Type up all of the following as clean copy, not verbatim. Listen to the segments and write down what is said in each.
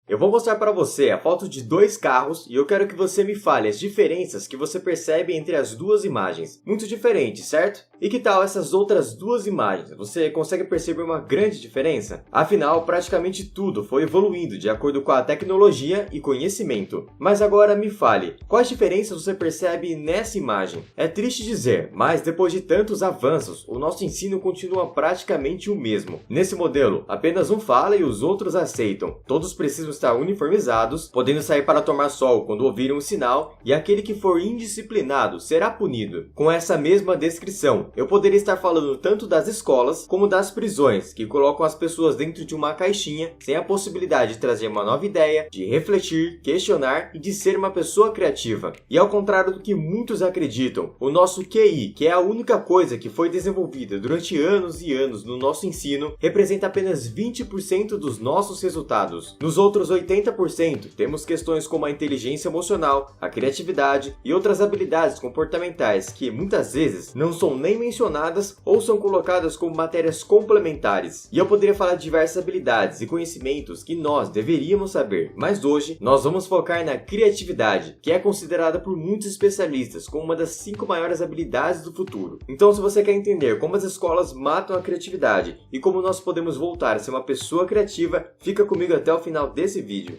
Eu vou mostrar para você a foto de dois carros e eu quero que você me fale as diferenças que você percebe entre as duas imagens. Muito diferentes, certo? E que tal essas outras duas imagens? Você consegue perceber uma grande diferença? Afinal, praticamente tudo foi evoluindo de acordo com a tecnologia e conhecimento. Mas agora me fale, quais diferenças você percebe nessa imagem? É triste dizer, mas depois de tantos avanços, o nosso ensino continua praticamente o mesmo. Nesse modelo, apenas um fala e os outros aceitam. Todos precisam estar uniformizados, podendo sair para tomar sol quando ouvirem um sinal, e aquele que for indisciplinado será punido. Com essa mesma descrição, eu poderia estar falando tanto das escolas como das prisões, que colocam as pessoas dentro de uma caixinha, sem a possibilidade de trazer uma nova ideia, de refletir, questionar e de ser uma pessoa criativa. E ao contrário do que muitos acreditam, o nosso QI, que é a única coisa que foi desenvolvida durante anos e anos no nosso ensino, representa apenas 20% dos nossos resultados. Nos outros 80%, temos questões como a inteligência emocional, a criatividade e outras habilidades comportamentais que, muitas vezes, não são nem mencionadas ou são colocadas como matérias complementares. E eu poderia falar de diversas habilidades e conhecimentos que nós deveríamos saber, mas hoje nós vamos focar na criatividade, que é considerada por muitos especialistas como uma das 5 maiores habilidades do futuro. Então, se você quer entender como as escolas matam a criatividade e como nós podemos voltar a ser uma pessoa criativa, fica comigo até o final desse vídeo.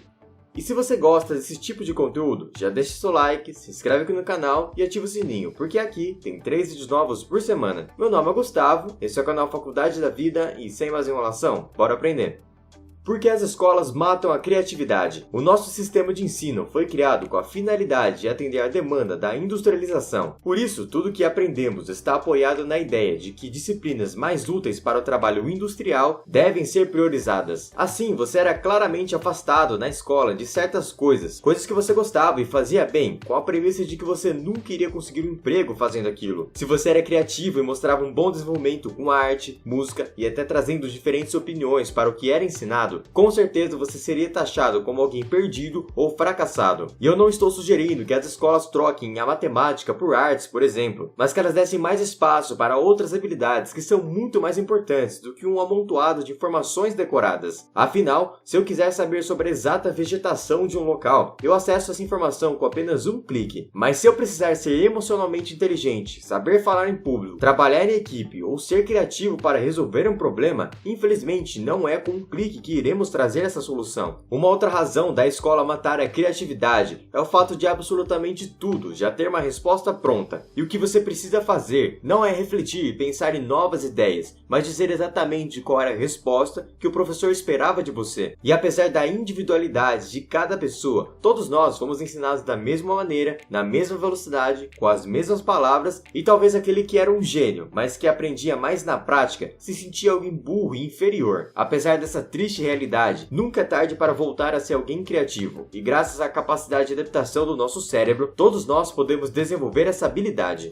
E se você gosta desse tipo de conteúdo, já deixa seu like, se inscreve aqui no canal e ativa o sininho, porque aqui tem 3 vídeos novos por semana. Meu nome é Gustavo, esse é o canal Faculdade da Vida e sem mais enrolação, bora aprender! Por que as escolas matam a criatividade? O nosso sistema de ensino foi criado com a finalidade de atender à demanda da industrialização. Por isso, tudo que aprendemos está apoiado na ideia de que disciplinas mais úteis para o trabalho industrial devem ser priorizadas. Assim, você era claramente afastado na escola de certas coisas que você gostava e fazia bem, com a premissa de que você nunca iria conseguir um emprego fazendo aquilo. Se você era criativo e mostrava um bom desenvolvimento com arte, música e até trazendo diferentes opiniões para o que era ensinado, com certeza você seria taxado como alguém perdido ou fracassado. E eu não estou sugerindo que as escolas troquem a matemática por artes, por exemplo, mas que elas dessem mais espaço para outras habilidades que são muito mais importantes do que um amontoado de informações decoradas. Afinal, se eu quiser saber sobre a exata vegetação de um local, eu acesso essa informação com apenas um clique. Mas se eu precisar ser emocionalmente inteligente, saber falar em público, trabalhar em equipe ou ser criativo para resolver um problema, infelizmente não é com um clique que iremos trazer essa solução. Uma outra razão da escola matar a criatividade é o fato de absolutamente tudo já ter uma resposta pronta. E o que você precisa fazer não é refletir e pensar em novas ideias, mas dizer exatamente qual era a resposta que o professor esperava de você. E apesar da individualidade de cada pessoa, todos nós fomos ensinados da mesma maneira, na mesma velocidade, com as mesmas palavras, e talvez aquele que era um gênio, mas que aprendia mais na prática, se sentia alguém burro e inferior. Apesar dessa triste realidade, nunca é tarde para voltar a ser alguém criativo, e graças à capacidade de adaptação do nosso cérebro, todos nós podemos desenvolver essa habilidade.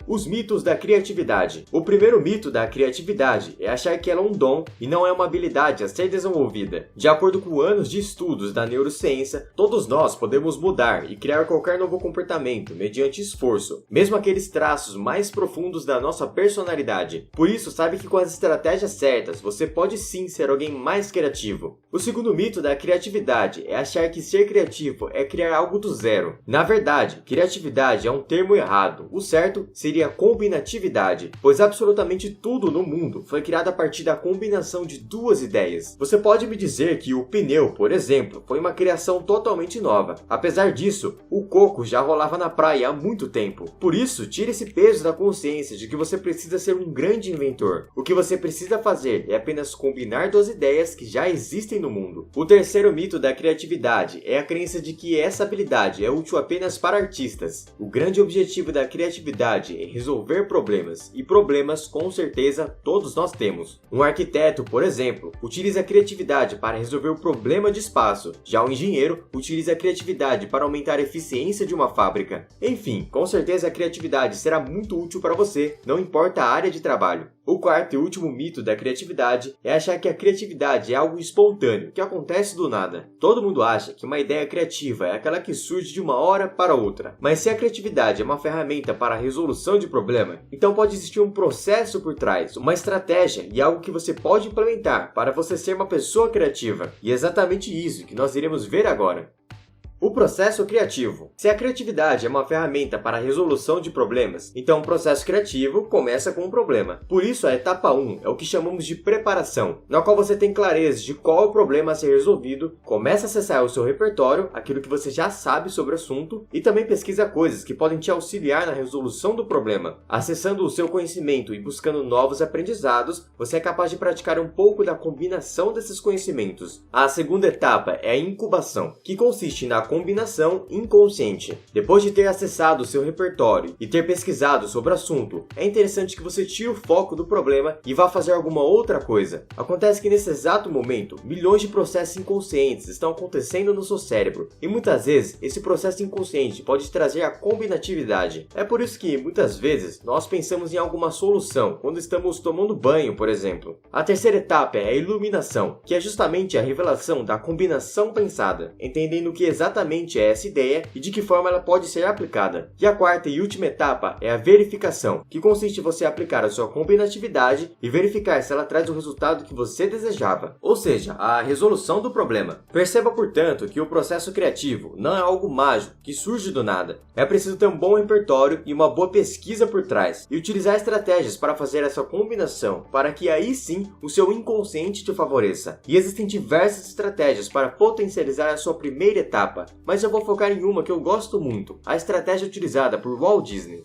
Os mitos da criatividade. O primeiro mito da criatividade é achar que ela é um dom e não é uma habilidade a ser desenvolvida. De acordo com anos de estudos da neurociência, todos nós podemos mudar e criar qualquer novo comportamento mediante esforço, mesmo aqueles traços mais profundos da nossa personalidade. Por isso, saiba que com as estratégias certas, você pode sim ser alguém mais criativo. O segundo mito da criatividade é achar que ser criativo é criar algo do zero. Na verdade, criatividade é um termo errado. O certo seria a combinatividade, pois absolutamente tudo no mundo foi criado a partir da combinação de duas ideias. Você pode me dizer que o pneu, por exemplo, foi uma criação totalmente nova. Apesar disso, o coco já rolava na praia há muito tempo. Por isso, tire esse peso da consciência de que você precisa ser um grande inventor. O que você precisa fazer é apenas combinar duas ideias que já existem no mundo. O terceiro mito da criatividade é a crença de que essa habilidade é útil apenas para artistas. O grande objetivo da criatividade é resolver problemas, e problemas com certeza todos nós temos. Um arquiteto, por exemplo, utiliza a criatividade para resolver o problema de espaço, já o engenheiro utiliza a criatividade para aumentar a eficiência de uma fábrica. Enfim, com certeza a criatividade será muito útil para você, não importa a área de trabalho. O quarto e último mito da criatividade é achar que a criatividade é algo espontâneo, que acontece do nada. Todo mundo acha que uma ideia criativa é aquela que surge de uma hora para outra. Mas se a criatividade é uma ferramenta para a resolução resolução de problema, então pode existir um processo por trás, uma estratégia e algo que você pode implementar para você ser uma pessoa criativa. E é exatamente isso que nós iremos ver agora. O processo criativo. Se a criatividade é uma ferramenta para a resolução de problemas, então o processo criativo começa com um problema. Por isso, a etapa 1 é o que chamamos de preparação, na qual você tem clareza de qual é o problema a ser resolvido, começa a acessar o seu repertório, aquilo que você já sabe sobre o assunto, e também pesquisa coisas que podem te auxiliar na resolução do problema. Acessando o seu conhecimento e buscando novos aprendizados, você é capaz de praticar um pouco da combinação desses conhecimentos. A segunda etapa é a incubação, que consiste na combinação inconsciente. Depois de ter acessado o seu repertório e ter pesquisado sobre o assunto, é interessante que você tire o foco do problema e vá fazer alguma outra coisa. Acontece que nesse exato momento, milhões de processos inconscientes estão acontecendo no seu cérebro, e muitas vezes esse processo inconsciente pode trazer a combinatividade. É por isso que, muitas vezes, nós pensamos em alguma solução quando estamos tomando banho, por exemplo. A terceira etapa é a iluminação, que é justamente a revelação da combinação pensada, entendendo que exatamente é essa ideia e de que forma ela pode ser aplicada. E a quarta e última etapa é a verificação, que consiste em você aplicar a sua combinatividade e verificar se ela traz o resultado que você desejava, ou seja, a resolução do problema. Perceba, portanto, que o processo criativo não é algo mágico que surge do nada. É preciso ter um bom repertório e uma boa pesquisa por trás, e utilizar estratégias para fazer essa combinação, para que aí sim o seu inconsciente te favoreça. E existem diversas estratégias para potencializar a sua primeira etapa, mas eu vou focar em uma que eu gosto muito, a estratégia utilizada por Walt Disney.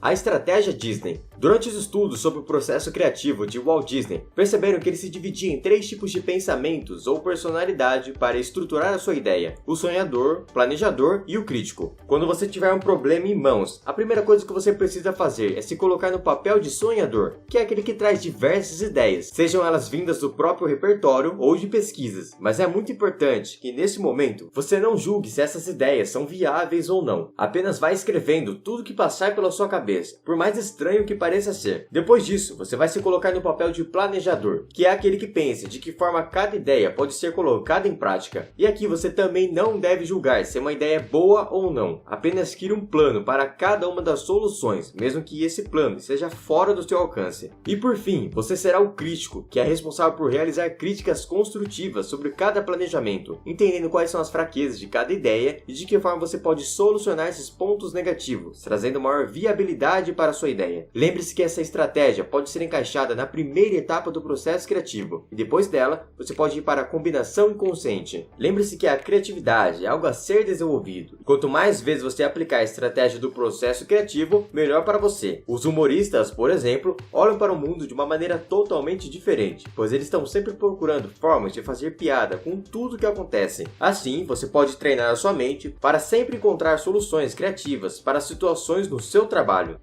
A estratégia Disney. Durante os estudos sobre o processo criativo de Walt Disney, perceberam que ele se dividia em 3 tipos de pensamentos ou personalidade para estruturar a sua ideia: o sonhador, o planejador e o crítico. Quando você tiver um problema em mãos, a primeira coisa que você precisa fazer é se colocar no papel de sonhador, que é aquele que traz diversas ideias, sejam elas vindas do próprio repertório ou de pesquisas. Mas é muito importante que nesse momento você não julgue se essas ideias são viáveis ou não. Apenas vá escrevendo tudo que passar pela sua cabeça, por mais estranho que pareça ser. Depois disso, você vai se colocar no papel de planejador, que é aquele que pensa de que forma cada ideia pode ser colocada em prática. E aqui você também não deve julgar se uma ideia é boa ou não. Apenas crie um plano para cada uma das soluções, mesmo que esse plano seja fora do seu alcance. E por fim, você será o crítico, que é responsável por realizar críticas construtivas sobre cada planejamento, entendendo quais são as fraquezas de cada ideia e de que forma você pode solucionar esses pontos negativos, trazendo maior viabilidade para a sua ideia. Lembre-se que essa estratégia pode ser encaixada na primeira etapa do processo criativo, e depois dela, você pode ir para a combinação inconsciente. Lembre-se que a criatividade é algo a ser desenvolvido. Quanto mais vezes você aplicar a estratégia do processo criativo, melhor para você. Os humoristas, por exemplo, olham para o mundo de uma maneira totalmente diferente, pois eles estão sempre procurando formas de fazer piada com tudo que acontece. Assim, você pode treinar a sua mente para sempre encontrar soluções criativas para situações no seu trabalho.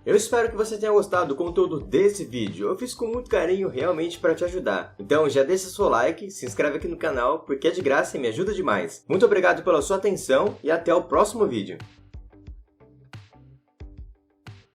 Eu espero que você tenha gostado do conteúdo desse vídeo, eu fiz com muito carinho realmente para te ajudar. Então já deixa seu like, se inscreve aqui no canal, porque é de graça e me ajuda demais. Muito obrigado pela sua atenção e até o próximo vídeo.